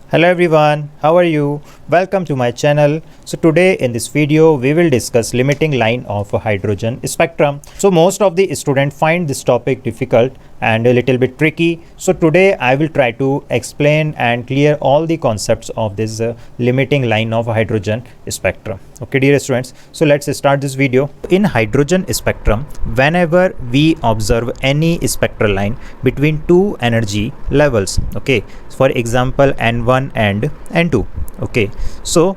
Hello everyone, how are you? Welcome to my channel. So today in this video we will discuss limiting line of a hydrogen spectrum. So most of the students find this topic difficult and a little bit tricky. So today I will try to explain and clear all the concepts of this limiting line of hydrogen spectrum. Okay dear students, so let's start this video. In hydrogen spectrum, whenever we observe any spectral line between two energy levels, okay, for example N1 and N2, okay, so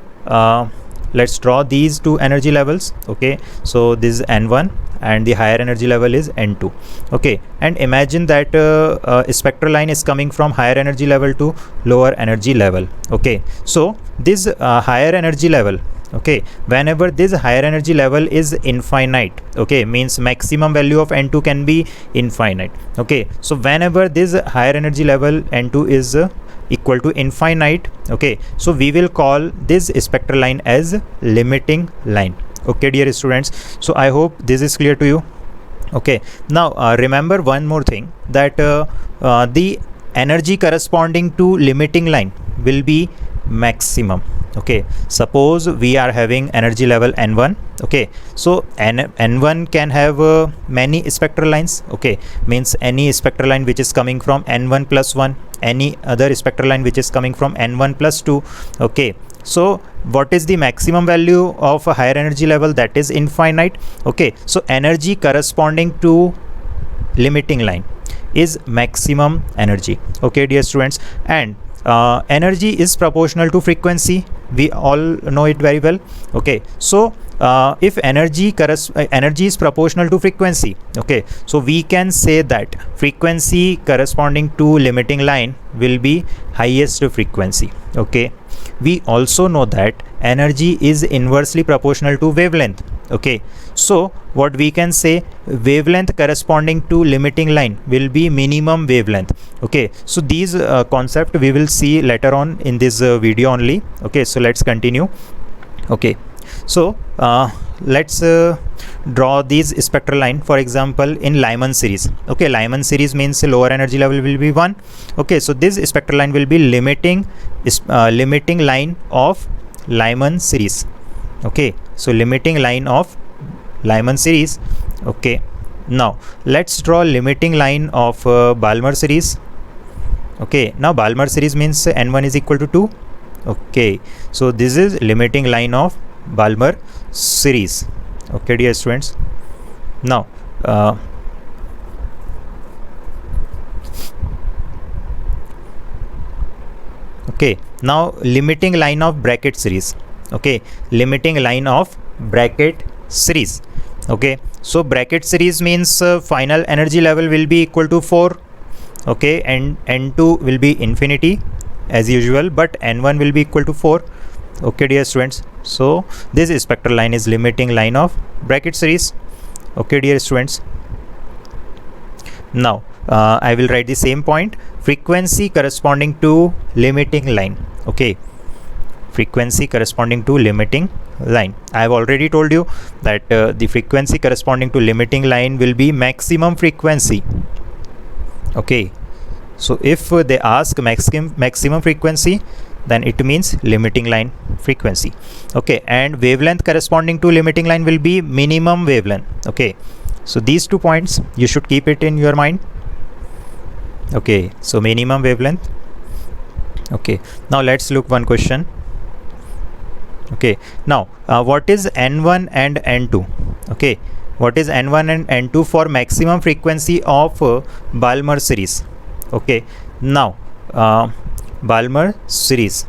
let's draw these two energy levels. Okay, so this is N1 and the higher energy level is N2. Okay, and imagine that a spectral line is coming from higher energy level to lower energy level. Okay, so this higher energy level, okay, whenever this higher energy level is infinite, okay, means maximum value of N2 can be infinite. Okay, so whenever this higher energy level N2 is equal to infinite, okay, so we will call this spectral line as limiting line. Okay dear students, so I hope this is clear to you. Okay, now remember one more thing, that the energy corresponding to limiting line will be maximum. Okay, suppose we are having energy level N1. Okay, so N1 can have many spectral lines. Okay, means any spectral line which is coming from N1 plus 1, any other spectral line which is coming from N1 plus 2. Okay, so what is the maximum value of a higher energy level? That is infinite. Okay, so energy corresponding to limiting line is maximum energy. Okay dear students, and energy is proportional to frequency. We all know it very well. Okay, so if energy is proportional to frequency, okay, so we can say that frequency corresponding to limiting line will be highest frequency. Okay, we also know that energy is inversely proportional to wavelength. Okay, so what we can say, wavelength corresponding to limiting line will be minimum wavelength. Okay, so these concept we will see later on in this video only. Okay, so let's continue. Okay, so let's draw these spectral line, for example in Lyman series. Okay, Lyman series means lower energy level will be 1. Okay, so this spectral line will be limiting line of Lyman series. Okay, so limiting line of Lyman series. Okay, now let's draw limiting line of Balmer series. Okay, now Balmer series means N1 is equal to 2. Okay, so this is limiting line of Balmer series. Okay dear students, now okay, now limiting line of bracket series. Okay, limiting line of bracket series. Okay, so bracket series means final energy level will be equal to 4. Okay, and N2 will be infinity as usual, but N1 will be equal to 4. Okay dear students, so this spectral line is limiting line of bracket series. Okay dear students, now I will write the same point, frequency corresponding to limiting line. Okay, frequency corresponding to limiting line, I have already told you that the frequency corresponding to limiting line will be maximum frequency. Okay, so if they ask maximum frequency, then it means limiting line frequency. Okay, and wavelength corresponding to limiting line will be minimum wavelength. Okay, so these 2 points you should keep it in your mind. Okay, so minimum wavelength. Okay, now let's look one question. Okay, now what is N1 and N2? Okay, what is N1 and N2 for maximum frequency of Balmer series? Okay, now Balmer series.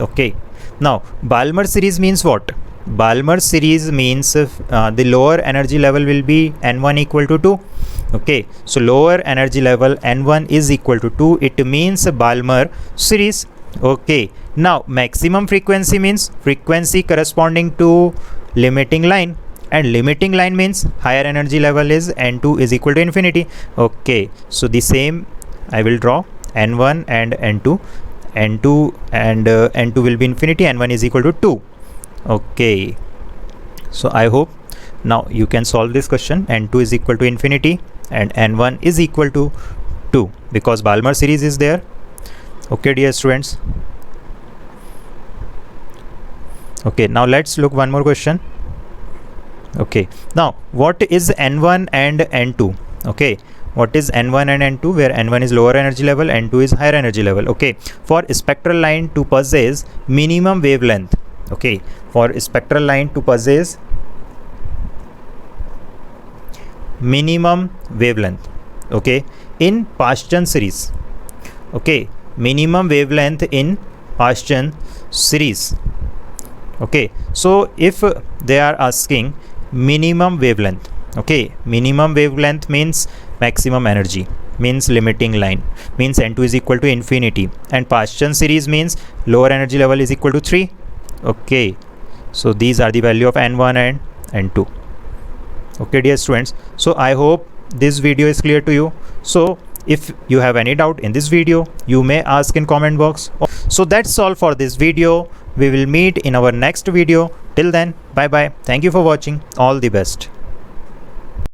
Okay, now Balmer series means what? Balmer series means the lower energy level will be N1 equal to 2. Okay, so lower energy level N1 is equal to 2, it means Balmer series. Okay, now maximum frequency means frequency corresponding to limiting line, and limiting line means higher energy level is N2 is equal to infinity. Okay, so the same I will draw N1 and N2. N2 and N2 will be infinity, N1 is equal to 2. Okay, so I hope now you can solve this question. N2 is equal to infinity and N1 is equal to 2 because Balmer series is there. Okay, dear students. Okay, now let's look one more question. Okay, now what is N1 and N2? Okay, what is N1 and N2, where N1 is lower energy level, N2 is higher energy level. Okay, for spectral line to possess minimum wavelength, okay, for spectral line to possess minimum wavelength, okay, in Paschen series, okay, minimum wavelength in Paschen series. Okay, so if they are asking minimum wavelength, okay, minimum wavelength means maximum energy, means limiting line, means N2 is equal to infinity, and Paschen series means lower energy level is equal to 3. Okay, so these are the value of N1 and N2. Okay, dear students, so I hope this video is clear to you. So if you have any doubt in this video, you may ask in comment box. So that's all for this video. We will meet in our next video. Till then, bye bye. Thank you for watching. All the best.